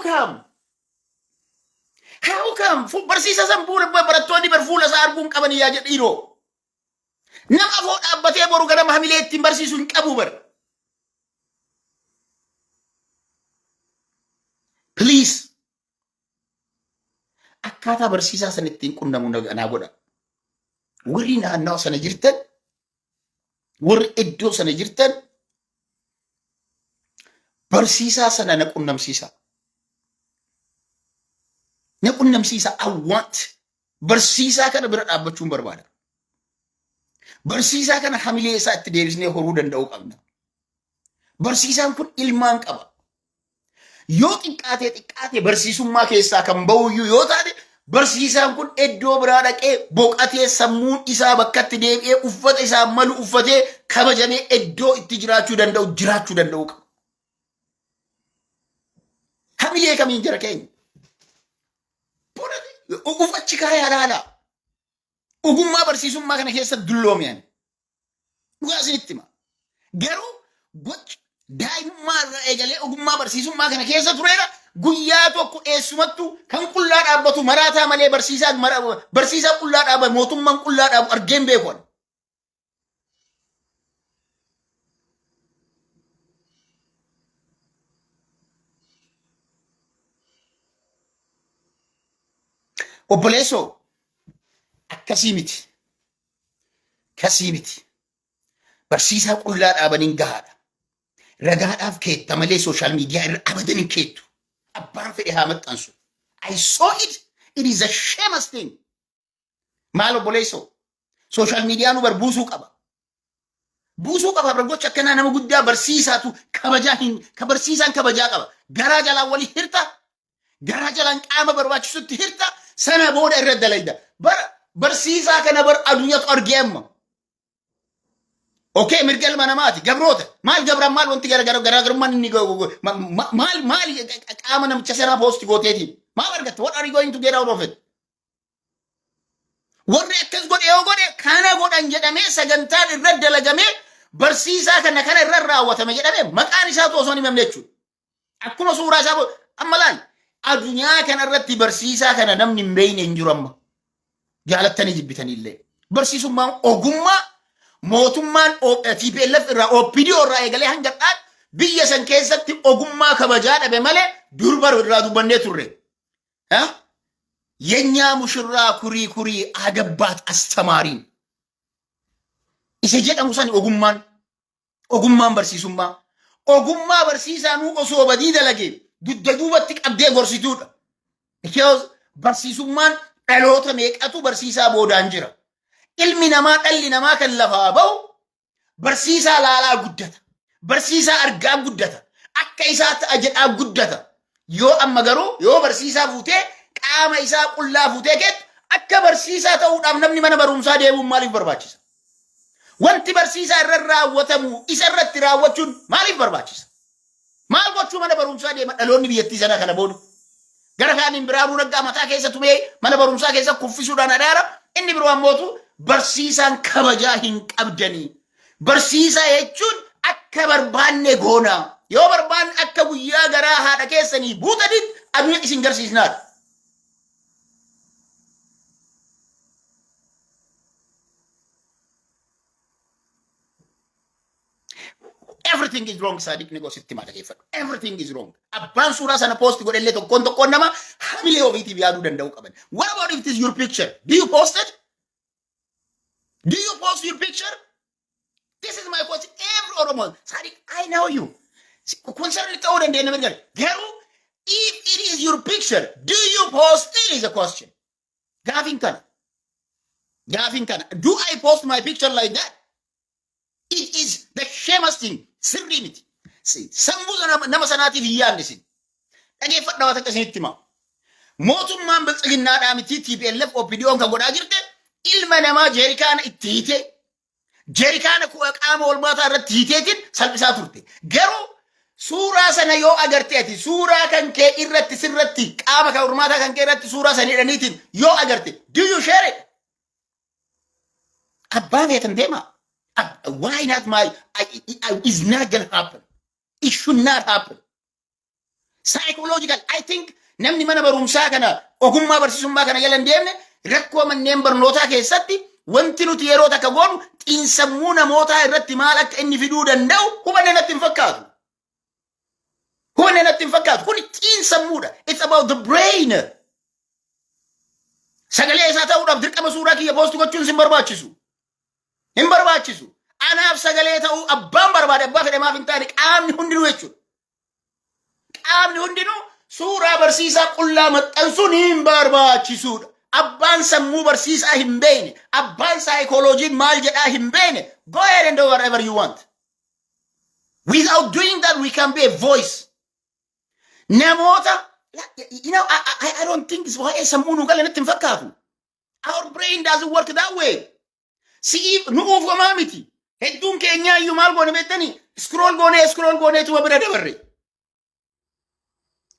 come? How come? Barsiisa san barattoonni bar fuula isaa arguun qaban yaa jedhiiroo. Nama afoo dhaabbatee boru gara hamilee ittiin barsiisu hin qabu bar. Please. Akkaataa barsiisaa san ittiin qunnamu naa godha. Warri naannoo sana jirtan, warri iddoo sana jirtan, barsiisaa sana na qunnamsiisa. Na qunnamsiisa. I want barsiisaa kana bira dhaabbachuun barbaada. Barsiisaa kana hamilee isaa itti deebisnee horuu danda'uu qabna. Barsiisaan kun ilmaan qaba. Yoo xiqqaatee barsiisummaa keessaa kan ba'uyyuu yoo taate barsiisaan kun iddoo biraa dhaqee boqatee sammuun isaa bakkatti deebi'ee uffata isaa malu uffatee kabajamee iddoo itti jiraachuu danda'u qaba. Hamilee kamiin jira keenya? Ufachi kaayaa laala. Ogummaa barsiisummaa kana keessa dulloomiyan. Dhugaa isinitti hima. Garuu gocha daa'imummaa irraa eegalee ogummaa barsiisummaa kana keessa tureera. Guyyaa tokko eessumattu kan qullaa dhaabbatu maraataa malee barsiisaa qullaa dhaabbatu mootummaan qullaa dhaabu argeen beekuun. Obboleessoo akkasii miti. Kasii miti. Barsiisaa qullaa dhaabaniin gahaadha. Ragaadhaaf keetta malee sooshaal miidiyaa irra abadan hin keettu. Abbaan fedhe haa maxxansu. I saw it. It is a shameless thing. Maal obboleessoo? Sooshaal miidiyaa nu buusuu qaba. Buusuu qaba. Gocha akkanaa nama guddaa barsiisaatu barsiisaan kabajaa qaba. Garaa jalaan walii hirta. Garaa jalaan qaama barbaachisutti hirta. Sana booda irra dalayda. Barsiisaa kana adunyaatu argee amma. Okay, mirgal mana mati gabroota. Maal gabran maal wanti garaagarummaan inni maal qaama namicha sanaa poosti gooteetiin. Maal argatte? What are you going to get out of it? Warri akkas godhe yoo godhe kana godhan jedhamee sagantaan irra dalagamee barsiisaa kana irra raawwatame jedhamee maqaan isaatu osoo hin himamne jechuudha. Akkuma suuraa isaa amma laal adunyaa kana irratti barsiisaa kana namni hin beekne hin jiru amma. Jaalattanii jibbitanillee. Barsiisummaan ogummaa mootummaan TPLF irraa OPDO irraa eegalee hanga dhaan biyya san keessatti ogummaa kabajaa dhabe malee durba irraa dubbannee turre. የኛ ሙሽራ ኩሪ አገባት አስተማሪን ኢሰ ጀደሙ ሰን ኦጉማን በርሲሱማ ኦጉማ በርሲሳኑ ኦሶ በዲ ደለጌ ዱደዱበት ቀብዴ ጎርሲቱዳ ኢኪዮስ በርሲሱማን ዳሎተ ሜቀቱ በርሲሳ ቦዳንጅራ ኢልሚ ነማ ጠሊ ነማ ከለፋበው በርሲሳ ላላ ጉደታ በርሲሳ አርጋ ጉደታ አከይሳት አጀዳ ጉደታ ዮ አመገሩ ዮ በርሲሳ ፉቴ qaama isaa qullaa futee keet akka barsiisaa ta'uudhaaf namni mana barumsaa deemuun maaliif barbaachisa? Wanti barsiisaa irra raawwatamu isa irratti raawwachuun maaliif barbaachisa? Maal gochuu mana barumsaa deema dhaloonni biyyattii sana kana booda? Gara kaaniin Biraanuu Naggaa mataa keessa tumee mana barumsaa keessa kuffisuudhaan adaara inni biroo ammootu barsiisaan kabajaa hin qabdanii. Barsiisaa jechuun akka barbaanne goona. Yoo barbaanne akka guyyaa garaa haadha keessanii buutanitti aduun isin garsiisnaadha. Everything is wrong, Sadiq Negositti Madagefat. Everything is wrong. Abban Surah sana post go delle to konto nama hamile of it biadu dandau kaban. What about if it is your picture? Do you post it? Do you post your picture? This is my question. Every Oromo, Sadiq, I know you. Concern it out and then Garu, if it is your picture, do you post it is a question. Gavin Kana. Do I post my picture like that? It is the shameless thing. Sirrimiti. Sambuza nama sanaatiif hiyyaannisin. Dhageeffadhaa waan akkasinitti hima. Mootummaan biltsiginnaadhaa miti TPLF OPDO'n kan godhaa jirte ilma namaa jeerikaana itti hiite jeerikaana qaama walbaataa irratti hiiteetiin salphisaa turte. Garuu suuraa sana yoo agarte ati suuraa kan kee irratti sirratti qaama kan hormaataa kan kee irratti suuraa sana hidhaniitiin yoo agarte do you share it? Abbaa feetan deemaa. Why not it's not gonna happen. It should not happen. Psychological. I think namni mana barumsaa kana ogummaa barsiisummaa kana jala hin deemne rakkoo manneen barnootaa keessatti wanti nuti yeroo takka goonu xiinsammuu namootaa irratti maal akka inni fiduu danda'u hubanne natti hin fakkaatu. Hubanne natti hin fakkaatu. Kun xiinsammuudha. It's about the brain. Sagalee isaa ta'uudhaaf dirqama suuraa kiyya poostu gochuun hin barbaachisu. Hin barbaachisu. Anaaf sagalee ta'uu abbaan barbaade abbaa fedhe maaf hin taane qaamni hundinuu jechuudha. Qaamni hundinuu suuraa barsiisaa qullaa maxxansuun hin barbaachisuudha. Abbaan sammuu barsiisaa hin beekne, abbaan saayikolojiin maal jedhaa hin beekne, go ahead and do whatever you want. Without doing that, we can be a voice. Namoota, you know, I don't think it's why sammuu nu gala natti hin fakkaatu. Our brain doesn't work that way. See, nu uufamaa miti. Hedduun keenyaa iyyuu maal goone beektanii? Scroll goonee tuma bira dabarre.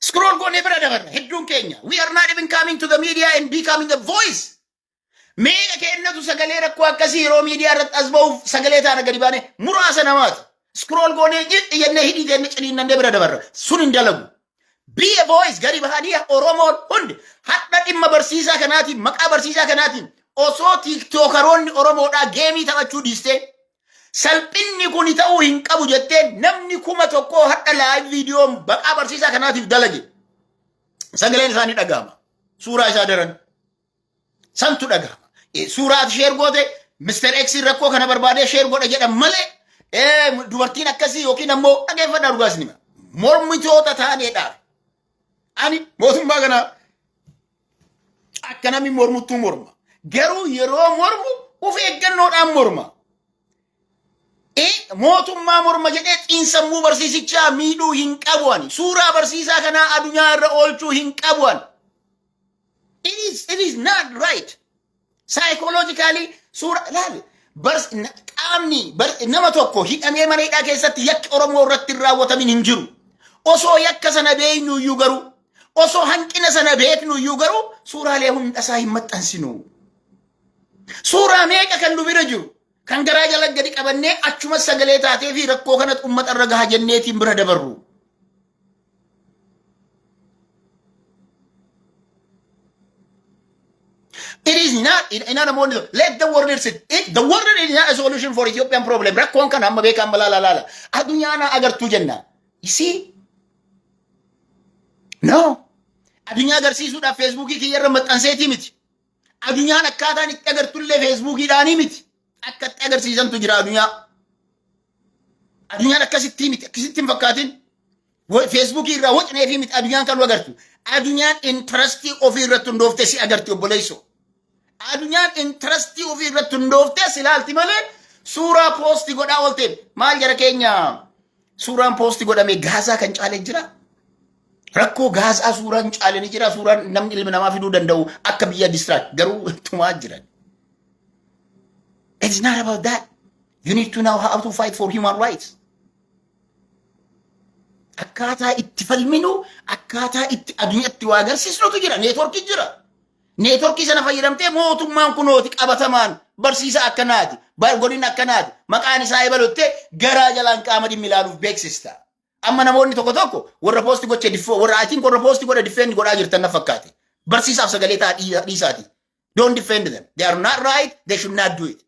Scroll goonee bira dabarre. Hedduun keenya. We are not even coming to the media and becoming a voice. Meeqa kennatu sagalee rakkoo akkasii yeroo miidiyaa irratti as ba'uuf sagalee taana gadi baane muraasa namaati. Scroll goonee jennee hidhii jennee ciniinnannee bira dabarre. Sun hin dalagu. Be a voice gadi bahanii Oromoon hundi hadha dhimma barsiisaa kanaatiin maqaa barsiisaa kanaatiin osoo tiiktookaroonni Oromoodhaa geemii taphachuu dhiistee salphinni kun ta'uu hin qabu jettee namni 1,000 hadha live viidiyoo maqaa barsiisaa kanaatiif dalage. Sagaleen isaanii dhagahama. Suuraa isaa daran. Santu dhagahama. Suuraa share goote Mr. X rakkoo kana barbaadee share godha jedhan malee dubartiin akkasii yookiin ammoo dhageeffadhaa dhugaas nima. Mormitoota taaneedhaaf. Ani mootummaa kana akka namni mormuttuu morma. Garuu yeroo mormu of eeggannoodhaan morma. Mootummaa morma jedhee xiinsammuu barsiisichaa miidhuu hin qabuani. Suuraa barsiisaa kanaa addunyaa irra oolchuu hin qabuani. It is not right. Psychologically suuraa laali. Qaamni nama tokko hidhamee mana hidhaa keessatti yakki Oromoo irratti hin raawwatamin hin jiru. Osoo yakka sana beeknu iyyuu garuu osoo hanqina sana beeknu iyyuu garuu suuraalee hundasaa hin maxxansinu. Suuraa meeqa kan nu bira jiru kan garaa jala gadi qabannee achuma sagalee taatee fi rakkoo kanatti uummata irra gahaa jenneetiin bira dabarru. It is not in a moment. Let the world sit. The world is not a solution for Ethiopian problem. Rakkoon kan amma beekan malala. Adunyaana agartuu jenna. You see? No. Adunyaa agarsiisuudhaaf Feesbuukii kiyyarra maxxanseetii miti. Adunyaan akkaataan itti agartullee Feesbuukiidhaanii miti. Akka itti agarsiisantu jira adunyaa. Adunyaan akkasitti miti. Akkasitti hin fakkaatin. Feesbuukii irraa wocnee fi miti adunyaan kan nu agartu. Adunyaan intarastii ofii irratti hundoofte si agarti obboleessoo. Adunyaan intarastii ofii irratti hundoofte si ilaalti malee suuraa poostii godhaa oolteen. Maal jara keenya suuraan poostii godhame Gaazaa kan caalee jira. Rakkoo Gaazaa suuraan caalanii jira. Suuraan namni ilma namaa fiduu danda'u akka biyya distract garuu tumaa jiran. It's not about that. You need to know how to fight for human rights. Akkaataa itti falminu, akkaataa itti adunyaatti waa agarsiisnutu jira. Neetworkii jira. Neetworkii sana fayyadamtee mootummaan kunooti qabatamaan barsiisa akkanaati, godina akkanaati, maqaan isaa ebalottee garaa jalaan qaama dhimmi ilaaluuf beeksista. Amma namoonni tokko warra poosti gochee diffoo warra I think warra poosti godha defend godhaa jirtan na fakkaate. Barsiisaaf sagalee taa dhiisaati. Don't defend them. They are not right. They should not do it.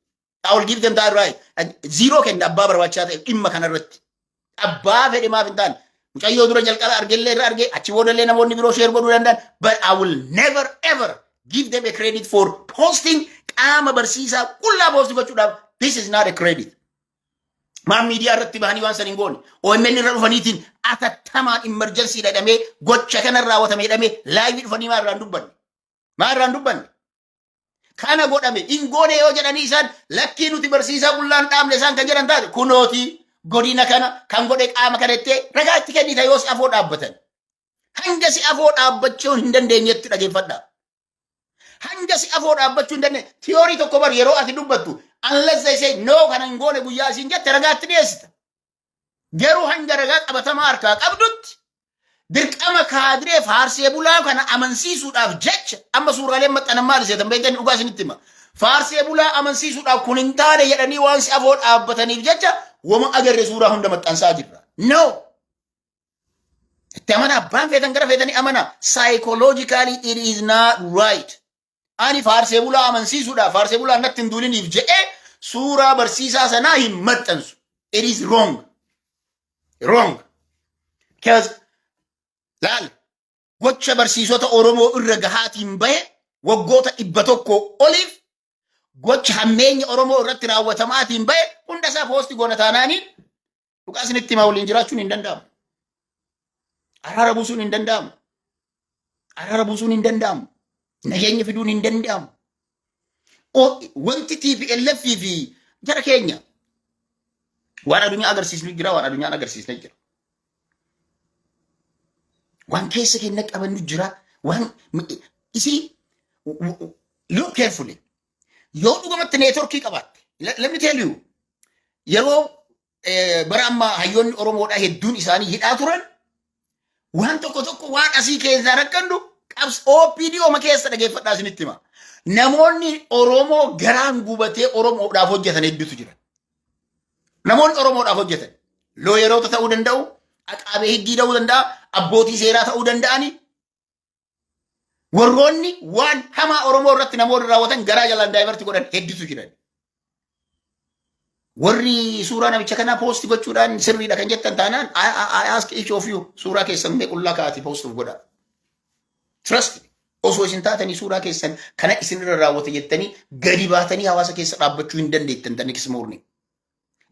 I will give them that right. Zero kenna abbaa barbaachisaa ta'e dhimma kanarratti. Abbaa fedhe maaf hin taane. Mucayyoo dura jalqaba argellee irra argee achi boodallee namoonni biroo share godhuu danda'an. But I will never ever give them a credit for posting qaama barsiisaa qullaa poosti gochuudhaaf. This is not a credit. Maan miidiyaa irratti bahanii waan san hin goone. OMN irra dhufaniitiin atattamaan emergency dhadhamee gocha kana raawwatame jedhamee live dhufanii maa irraan dubbanne. Maa irraan dubbanne. Kana godhame hin goone yoo jedhanii isaan lakkii nuti barsiisaa qullaan dhaabne isaan kan jedhan taate kunooti godina kana kan godhe qaama kanatti ragaa itti kennita yoo si afoo dhaabbatan. Hanga si afoo dhaabbachuu hin dandeenyetti dhageeffadhaa. Hanga si afoo dhaabbachuu hin dandeenye tiyoorii tokko bar yeroo ati dubbattu unless they say no kana hin goone guyyaa isin jette ragaatti dhiyeessita. Garuu hanga ragaa qabatamaa harkaa qabdutti dirqama kaadiree faarsee bulaa kana amansiisuudhaaf jecha amma suuraaleen maxxanan maal seetan beekanii dhugaa isinitti hima. Faarsee bulaa amansiisuudhaaf kun hin taane jedhanii waan si afoo dhaabbataniif jecha wama agarre suuraa hunda maxxansaa jirra. No. Itti amana abbaan feetan gara feetanii amana. Psychologically it is not right. Ani faarsee bulaa amansiisuudha. Faarsee bulaa natti hin duuliniif jedhee suuraa barsiisaa sanaa hin maxxansu. It is wrong. Wrong. Because laal gocha barsiisota Oromoo irra gahaatiin bahe waggoota 100 oliif gocha hammeenya Oromoo irratti raawwatamaatiin bahe hunda isaa poosti goona taanaaniin dhugaa isinitti himaa waliin jiraachuun hin danda'amu. Araara buusuun hin danda'amu. Araara buusuun hin danda'amu. Nageenya fiduun hin danda'amu. Wanti TPLF fi jara keenya waan addunyaa agarsiisnu jira, waan addunyaan agarsiisne jira. Waan keessa keenya qabannu jira, waan look carefully. Yoo dhugumatti neetworkii qabaatte, let me tell you, yeroo bara ammaa hayyoonni Oromoodhaa hedduun isaanii hidhaa turan, waan tokko waan asii keessaa rakkannu qabs OPDO ma keessa dhageeffadhaa isinitti hima. Namoonni Oromoo garaan gubatee Oromoodhaaf hojjetan hedduutu jira. Namoonni Oromoodhaaf hojjetan looyeroota ta'uu danda'u, aqaabee higgii ta'uu danda'a, abbootii seeraa ta'uu danda'ani. Warroonni waan hamaa Oromoo irratti namoonni raawwatan garaa jalaan daayivarti godhan hedduutu jiran. Warri suuraa namicha kanaa poosti gochuudhaan sirriidha kan jettan taanaan I ask each of you suuraa keessan meequllaa kaati poostuuf godha. Trust me. Osoo isin taatanii suuraa keessan kana isinirra raawwate jettanii gadi baatanii hawaasa keessa dhaabbachuu hin dandeettan the next morning.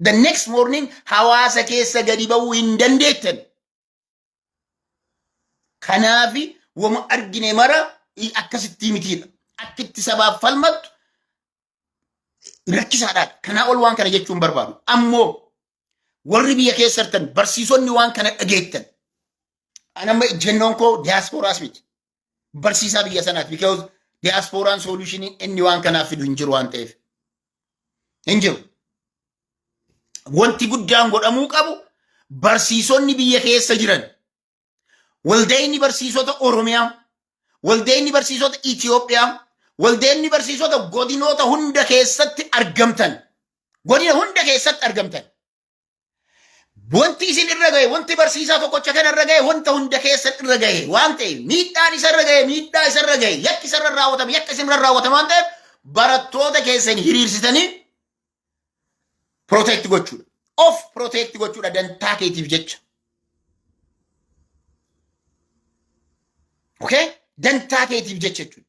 The next morning hawaasa keessa gadi ba'uu hin dandeettan. Kanaafi wama argine mara akkasitti mitiidha. Akkitti sabaaf falmattu rakkisaadhaan kanaa ol waan kana jechuun barbaadu. Ammoo warri biyya keessa jirtan barsiisonni waan kana dhageettan. Anamma jennoon koo diaasporaas miti. Barsiisaa biyya sanaati. Because diaasporaan solutionii inni waan kanaaf fidu hin jiru waan ta'eef. Hin jiru. Wanti guddaan godhamuu qabu barsiisonni biyya keessa jiran. Waldeenni barsiisota Oromiyaa, waldeenni barsiisota Itoophiyaa, waldeenni barsiisota godinoota hunda keessatti argamtan. Godina hunda keessatti argamtan. Wanti isin irra gahe, wanti barsiisaa tokkocha kana irra gahe, wanta hunda keessatti irra gahe waan ta'eef miidhaan isa irra gahe, miidhaa isa irra gahe, yakki isa irra raawwatame, yakka isin irra raawwatame waan ta'eef barattoota keessan hiriirsitanii protect gochuudha. Of protect gochuudha dantaa keetiif jecha. Okay? Dantaa keetiif jecha jechuudha.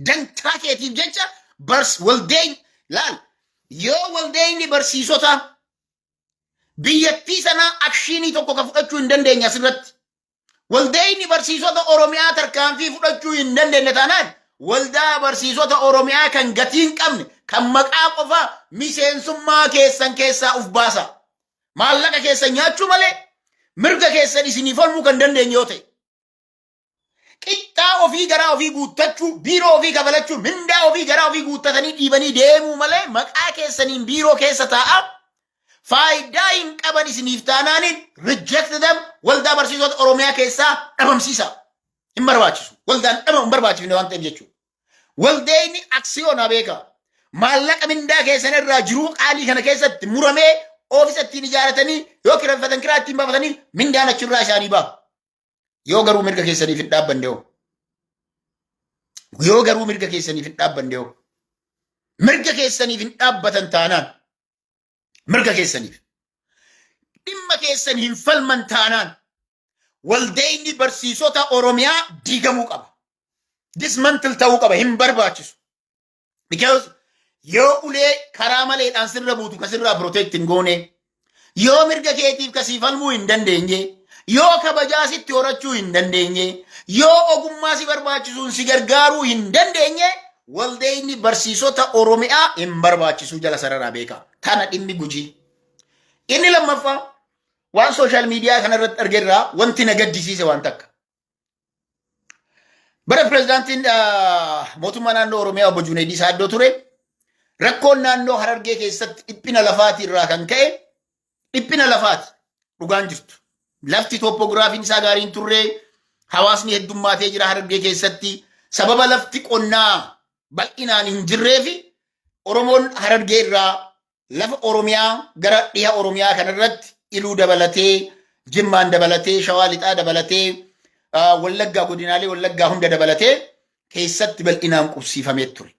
Dantaa keetiif jecha waldeen laal yoo waldeenni barsiisota biyyattii sanaa akshiinii tokko ka fudhachuu hin dandeenye asirratti. Waldeenni barsiisota Oromiyaa tarkaanfii fudhachuu hin dandeenye taanaan waldaa barsiisota Oromiyaa kan gatii hin qabne kan maqaa qofa miseensummaa keessan keessaa uf baasa. Maallaqa keessan nyaachuu malee mirga keessan isinii falmuu kan dandeenye yoo ta'e. Qixxaa ofii garaa ofii guuttachuu, biiroo ofii kabalachuu, mindaa ofii garaa ofii guuttatanii dhiibanii deemuu malee maqaa keessaniin biiroo keessa taa'aa. Faayidaa hin qaban isiniif taanaaniin reject them waldaa barsiisota Oromiyaa keessaa dhabamsiisa. Hin barbaachisu. Waldaan dhabamu hin barbaachifne waan ta'eef jechuudha. Waldeenni aksiyoonaa beeka. Maallaqa mindaa keessan irraa jiruu qaalii kana keessatti muramee oofisa ittiin ijaaratanii yoo kireeffatan kiraa ittiin baafatanii mindaan achirraa isaanii baafa. Yoo garuu mirga keessaniif hin dhaabbanne hoo. Yoo garuu mirga keessaniif hin dhaabbanne hoo. Mirga keessaniif hin dhaabbatan taanaan mirga keessaniif dhimma keessan hin falman taanaan waldeenni barsiisota Oromiyaa diigamuu qaba. Dismantle ta'uu qaba. Hin barbaachisu. Because yoo ulee karaa maleedhaan sirra buutu kasirraa protect hin goone, yoo mirga keetiif kasii falmuu hin dandeenye, yoo kabajaa sitti horachuu hin dandeenye, yoo ogummaa si barbaachisuun si gargaaruu hin dandeenye, waldeenni barsiisota Oromiyaa hin barbaachisu jala sararaa beeka. Tana dhimmi Gujii. Inni lammaffaa waan social media kana irratti argerraa wanti na gaddisiise waan takka. Bara pirezidaantiin mootummaa naannoo Oromiyaa obbo Junayd Saaddoo ture rakkoon naannoo Harargee keessatti dhiphina lafaati irraa kan ka'e dhiphina lafaati dhugaan jirtu. Lafti toopogiraafiin isaa gaariin turre hawaasni heddummaatee jira Harargee keessatti sababa lafti qonnaa bal'inaan hin jirree fi Oromoon Harargee irraa lafa Oromiyaa gara dhiha Oromiyaa kanarratti iluu dabalatee Jimmaan dabalatee, Shawaa Lixaa dabalatee, Wallaggaa godinaalee Wallaggaa hunda dabalatee keessatti bal'inaan qubsiifamee ture.